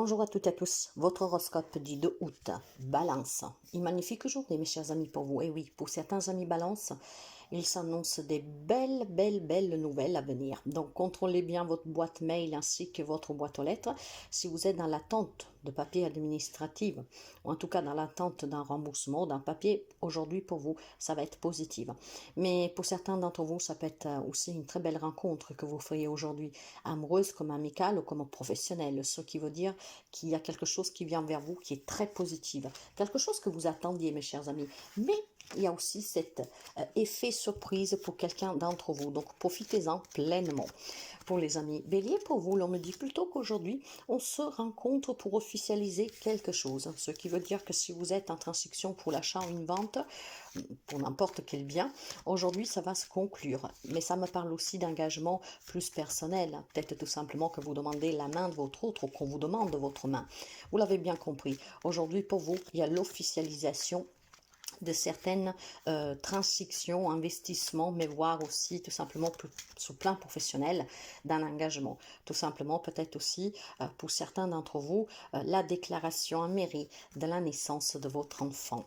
Bonjour à toutes et à tous, votre horoscope du 2 août, Balance. Une magnifique journée mes chers amis pour vous. Et oui, pour certains amis Balance, il s'annonce des belles nouvelles à venir. Donc contrôlez bien votre boîte mail ainsi que votre boîte aux lettres. Si vous êtes dans l'attente de papiers administratifs, ou en tout cas dans l'attente d'un remboursement, d'un papier, aujourd'hui pour vous, ça va être positif. Mais pour certains d'entre vous, ça peut être aussi une très belle rencontre que vous feriez aujourd'hui, amoureuse comme amicale ou comme professionnelle, ce qui veut dire qu'il y a quelque chose qui vient vers vous qui est très positif, quelque chose que vous attendiez mes chers amis, mais il y a aussi cet effet surprise pour quelqu'un d'entre vous, donc profitez-en pleinement. Pour les amis Bélier, pour vous, l'on me dit plutôt qu'aujourd'hui, on se rencontre pour officialiser quelque chose, ce qui veut dire que si vous êtes en transaction pour l'achat ou une vente, pour n'importe quel bien, aujourd'hui ça va se conclure, mais ça me parle aussi d'engagement plus personnel, peut-être tout simplement que vous demandez la main de votre autre ou qu'on vous demande votre main. Vous l'avez bien compris, aujourd'hui pour vous, il y a l'officialisation de certaines transactions, investissements, mais voire aussi tout simplement sur plan professionnel d'un engagement. Tout simplement peut-être aussi pour certains d'entre vous la déclaration en mairie de la naissance de votre enfant.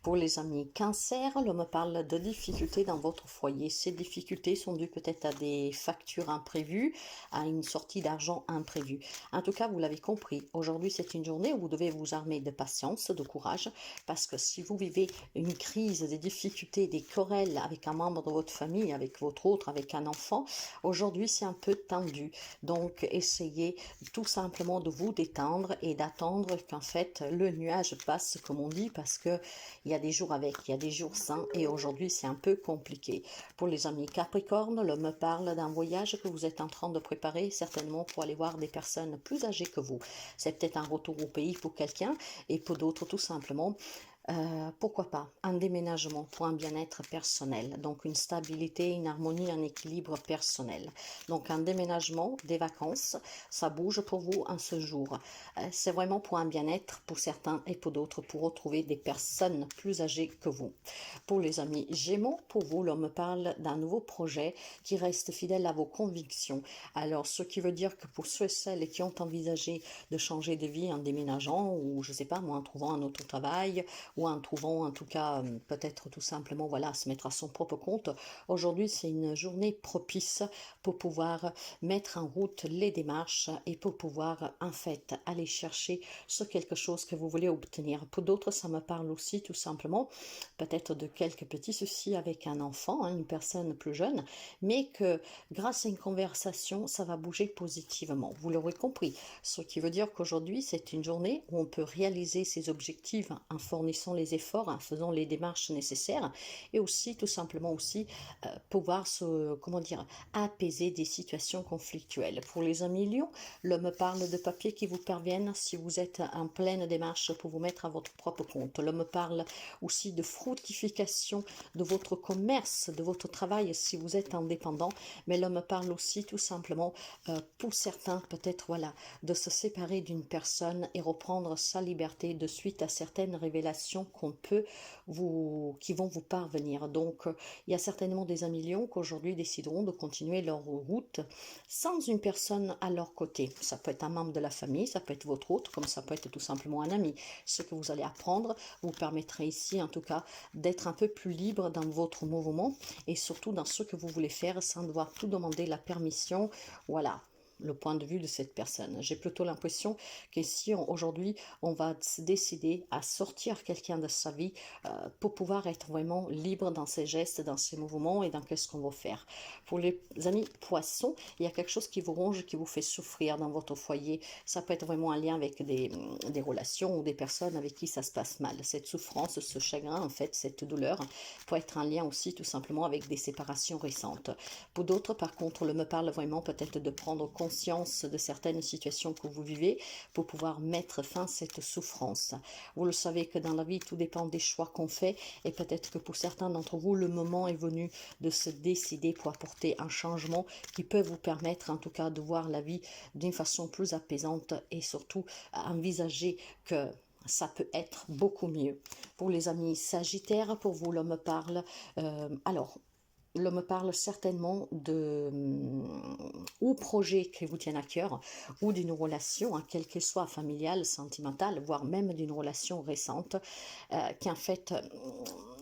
Pour les amis Cancer, l'on me parle de difficultés dans votre foyer. Ces difficultés sont dues peut-être à des factures imprévues, à une sortie d'argent imprévue. En tout cas, vous l'avez compris, aujourd'hui c'est une journée où vous devez vous armer de patience, de courage, parce que si vous vivez une crise, des difficultés, des querelles avec un membre de votre famille, avec votre autre, avec un enfant, aujourd'hui c'est un peu tendu. Donc essayez tout simplement de vous détendre et d'attendre qu'en fait le nuage passe, comme on dit, parce que il y a des jours avec, il y a des jours sans, et aujourd'hui c'est un peu compliqué. Pour les amis Capricorne, l'homme me parle d'un voyage que vous êtes en train de préparer, certainement pour aller voir des personnes plus âgées que vous. C'est peut-être un retour au pays pour quelqu'un, et pour d'autres tout simplement, pourquoi pas un déménagement pour un bien-être personnel, donc une stabilité, une harmonie, un équilibre personnel. Donc un déménagement, des vacances, ça bouge pour vous en ce jour. C'est vraiment pour un bien-être pour certains et pour d'autres, pour retrouver des personnes plus âgées que vous. Pour les amis Gémeaux, pour vous, l'on me parle d'un nouveau projet qui reste fidèle à vos convictions. Alors ce qui veut dire que pour ceux et celles qui ont envisagé de changer de vie en déménageant, ou je sais pas moi, en trouvant un autre travail, ou en trouvant en tout cas peut-être tout simplement voilà se mettre à son propre compte. Aujourd'hui c'est une journée propice pour pouvoir mettre en route les démarches et pour pouvoir en fait aller chercher ce quelque chose que vous voulez obtenir. Pour d'autres ça me parle aussi tout simplement peut-être de quelques petits soucis avec un enfant, une personne plus jeune, mais que grâce à une conversation ça va bouger positivement. Vous l'aurez compris, ce qui veut dire qu'aujourd'hui c'est une journée où on peut réaliser ses objectifs en fournissant les efforts, en faisant les démarches nécessaires, et aussi tout simplement aussi pouvoir se, comment dire, apaiser des situations conflictuelles. Pour les amis Lions, l'homme parle de papiers qui vous parviennent si vous êtes en pleine démarche pour vous mettre à votre propre compte. L'homme parle aussi de fructification de votre commerce, de votre travail si vous êtes indépendant, mais l'homme parle aussi tout simplement pour certains peut-être voilà de se séparer d'une personne et reprendre sa liberté de suite à certaines révélations qui vont vous parvenir. Donc il y a certainement des amis Lions qui aujourd'hui décideront de continuer leur route sans une personne à leur côté. Ça peut être un membre de la famille, ça peut être votre autre, comme ça peut être tout simplement un ami. Ce que vous allez apprendre vous permettra ici en tout cas d'être un peu plus libre dans votre mouvement et surtout dans ce que vous voulez faire sans devoir tout demander la permission. Voilà le point de vue de cette personne. J'ai plutôt l'impression qu'ici, aujourd'hui, on va se décider à sortir quelqu'un de sa vie pour pouvoir être vraiment libre dans ses gestes, dans ses mouvements et dans qu'est-ce qu'on va faire. Pour les amis poissons, il y a quelque chose qui vous ronge, qui vous fait souffrir dans votre foyer. Ça peut être vraiment un lien avec des relations ou des personnes avec qui ça se passe mal. Cette souffrance, ce chagrin, en fait, cette douleur peut être un lien aussi tout simplement avec des séparations récentes. Pour d'autres, par contre, le me parle vraiment peut-être de prendre conscience de certaines situations que vous vivez pour pouvoir mettre fin à cette souffrance. Vous le savez que dans la vie, tout dépend des choix qu'on fait et peut-être que pour certains d'entre vous, le moment est venu de se décider pour apporter un changement qui peut vous permettre en tout cas de voir la vie d'une façon plus apaisante et surtout envisager que ça peut être beaucoup mieux. Pour les amis Sagittaires, pour vous, l'homme parle. Alors, l'homme parle certainement de ou projet qui vous tiennent à cœur, ou d'une relation, hein, quelle qu'elle soit, familiale, sentimentale, voire même d'une relation récente, qui en fait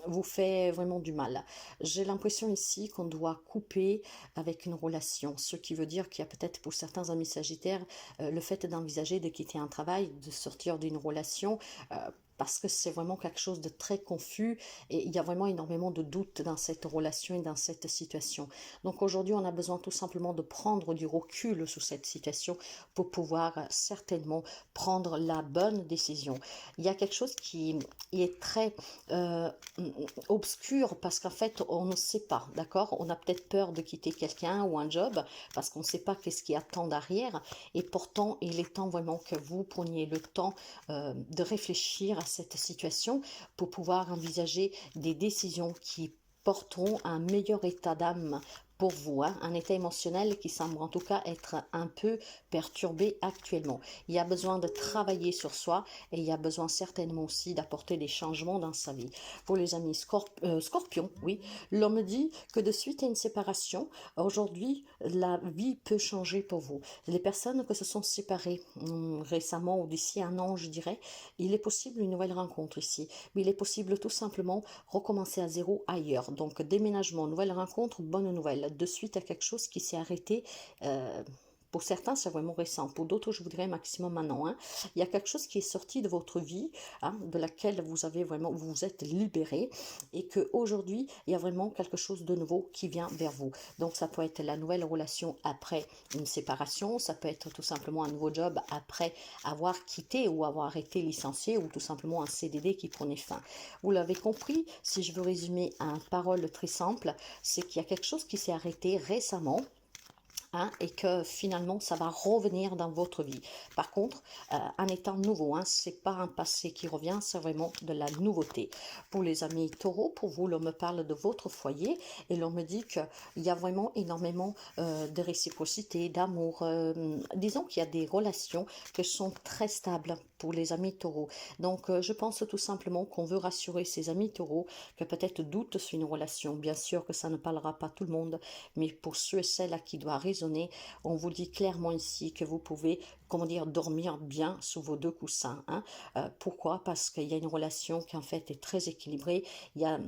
vous fait vraiment du mal. J'ai l'impression ici qu'on doit couper avec une relation, ce qui veut dire qu'il y a peut-être pour certains amis sagittaires le fait d'envisager de quitter un travail, de sortir d'une relation, parce que c'est vraiment quelque chose de très confus et il y a vraiment énormément de doutes dans cette relation et dans cette situation. Donc aujourd'hui, on a besoin tout simplement de prendre du recul sur cette situation pour pouvoir certainement prendre la bonne décision. Il y a quelque chose qui est très euh, obscur parce qu'en fait, on ne sait pas, d'accord? On a peut-être peur de quitter quelqu'un ou un job parce qu'on ne sait pas qu'est-ce qui attend derrière et pourtant, il est temps vraiment que vous preniez le temps de réfléchir à cette situation pour pouvoir envisager des décisions qui porteront un meilleur état d'âme pour vous, hein, un état émotionnel qui semble en tout cas être un peu perturbé actuellement. Il y a besoin de travailler sur soi et il y a besoin certainement aussi d'apporter des changements dans sa vie. Pour les amis scorpions, oui, l'homme dit que de suite à une séparation, aujourd'hui, la vie peut changer pour vous. Les personnes que se sont séparées récemment ou d'ici un an, je dirais, il est possible une nouvelle rencontre ici, mais il est possible tout simplement recommencer à zéro ailleurs. Donc déménagement, nouvelle rencontre, bonne nouvelle. De suite à quelque chose qui s'est arrêté. Pour certains, c'est vraiment récent. Pour d'autres, je voudrais maximum un an. Hein. Il y a quelque chose qui est sorti de votre vie, hein, de laquelle vous avez vraiment, vous vous êtes libéré, et que aujourd'hui, il y a vraiment quelque chose de nouveau qui vient vers vous. Donc, ça peut être la nouvelle relation après une séparation, ça peut être tout simplement un nouveau job après avoir quitté ou avoir été licencié, ou tout simplement un CDD qui prenait fin. Vous l'avez compris, si je veux résumer en paroles très simples, c'est qu'il y a quelque chose qui s'est arrêté récemment, hein, et que finalement ça va revenir dans votre vie. Par contre, en étant nouveau, hein, c'est pas un passé qui revient, c'est vraiment de la nouveauté. Pour les amis taureaux, pour vous, l'on me parle de votre foyer et l'on me dit qu'il y a vraiment énormément de réciprocité, d'amour. Disons qu'il y a des relations qui sont très stables pour les amis taureaux. Donc, je pense tout simplement qu'on veut rassurer ses amis taureaux que peut-être doutent sur une relation. Bien sûr que ça ne parlera pas tout le monde, mais pour ceux et celles à qui doit résonner, on vous dit clairement ici que vous pouvez, comment dire, dormir bien sous vos deux coussins. Hein. Pourquoi? Parce qu'il y a une relation qui en fait est très équilibrée. Il y a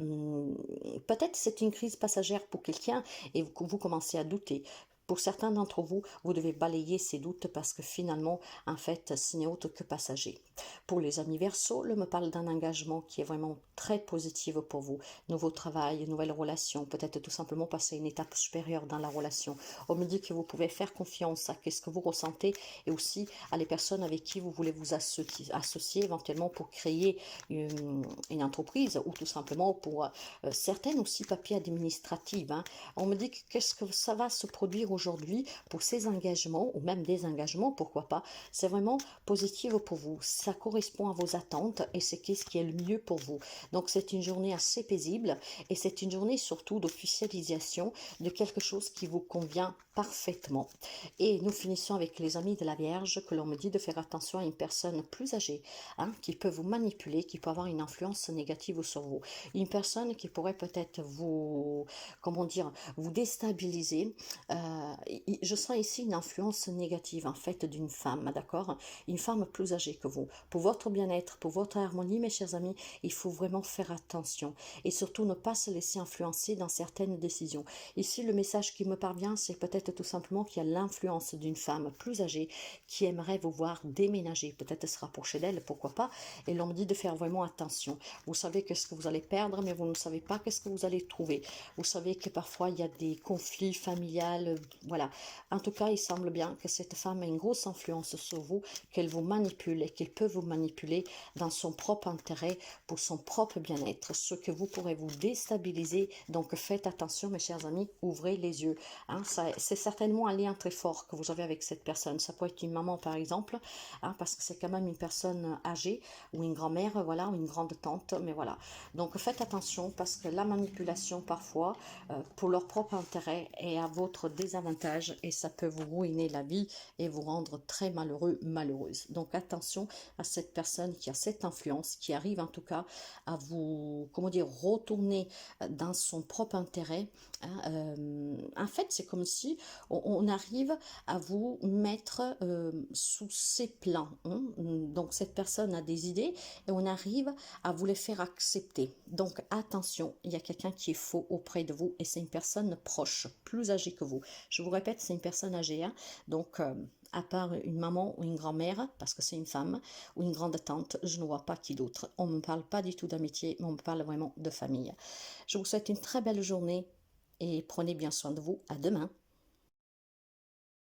peut-être c'est une crise passagère pour quelqu'un et vous commencez à douter. Pour certains d'entre vous, vous devez balayer ces doutes parce que finalement, en fait, ce n'est autre que passager. Pour les amis Verseaux, le me parle d'un engagement qui est vraiment très positif pour vous. Nouveau travail, nouvelle relation, peut-être tout simplement passer à une étape supérieure dans la relation. On me dit que vous pouvez faire confiance à ce que vous ressentez et aussi à les personnes avec qui vous voulez vous associer éventuellement pour créer une entreprise ou tout simplement pour certaines aussi papiers administratifs. Hein. On me dit que qu'est-ce que ça va se produire aujourd'hui pour ces engagements ou même des engagements, pourquoi pas. C'est vraiment positif pour vous. Ça correspond à vos attentes et c'est ce qui est le mieux pour vous. Donc c'est une journée assez paisible et c'est une journée surtout d'officialisation de quelque chose qui vous convient parfaitement. Et nous finissons avec les amis de la Vierge que l'on me dit de faire attention à une personne plus âgée, hein, qui peut vous manipuler, qui peut avoir une influence négative sur vous. Une personne qui pourrait peut-être vous, comment dire, vous déstabiliser. Je sens ici une influence négative en fait d'une femme, d'accord? Une femme plus âgée que vous. Pour votre bien-être, pour votre harmonie, mes chers amis, il faut vraiment faire attention et surtout ne pas se laisser influencer dans certaines décisions. Ici, le message qui me parvient, c'est peut-être tout simplement qu'il y a l'influence d'une femme plus âgée qui aimerait vous voir déménager. Peut-être ce sera pour chez elle, pourquoi pas. Et l'on me dit de faire vraiment attention. Vous savez qu'est-ce que vous allez perdre, mais vous ne savez pas qu'est-ce que vous allez trouver. Vous savez que parfois il y a des conflits familiales, voilà. En tout cas, il semble bien que cette femme a une grosse influence sur vous, qu'elle vous manipule et qu'elle peut vous manipuler dans son propre intérêt, pour son propre bien-être, ce que vous pourrez vous déstabiliser. Donc faites attention, mes chers amis, ouvrez les yeux. Hein, c'est certainement un lien très fort que vous avez avec cette personne. Ça peut être une maman, par exemple, hein, parce que c'est quand même une personne âgée, ou une grand-mère, voilà, ou une grande tante, mais voilà. Donc faites attention, parce que la manipulation, parfois, pour leur propre intérêt, est à votre désavantage, et ça peut vous ruiner la vie, et vous rendre très malheureux, malheureuse. Donc attention à cette personne qui a cette influence, qui arrive en tout cas à vous, comment dire, retourner dans son propre intérêt, hein. En fait, c'est comme si on arrive à vous mettre sous ses plans, hein. Donc, cette personne a des idées et on arrive à vous les faire accepter. Donc, attention, il y a quelqu'un qui est faux auprès de vous et c'est une personne proche, plus âgée que vous. Je vous répète, c'est une personne âgée, hein. Donc, à part une maman ou une grand-mère, parce que c'est une femme, ou une grande tante, je ne vois pas qui d'autre. On ne me parle pas du tout d'amitié, mais on me parle vraiment de famille. Je vous souhaite une très belle journée et prenez bien soin de vous. À demain.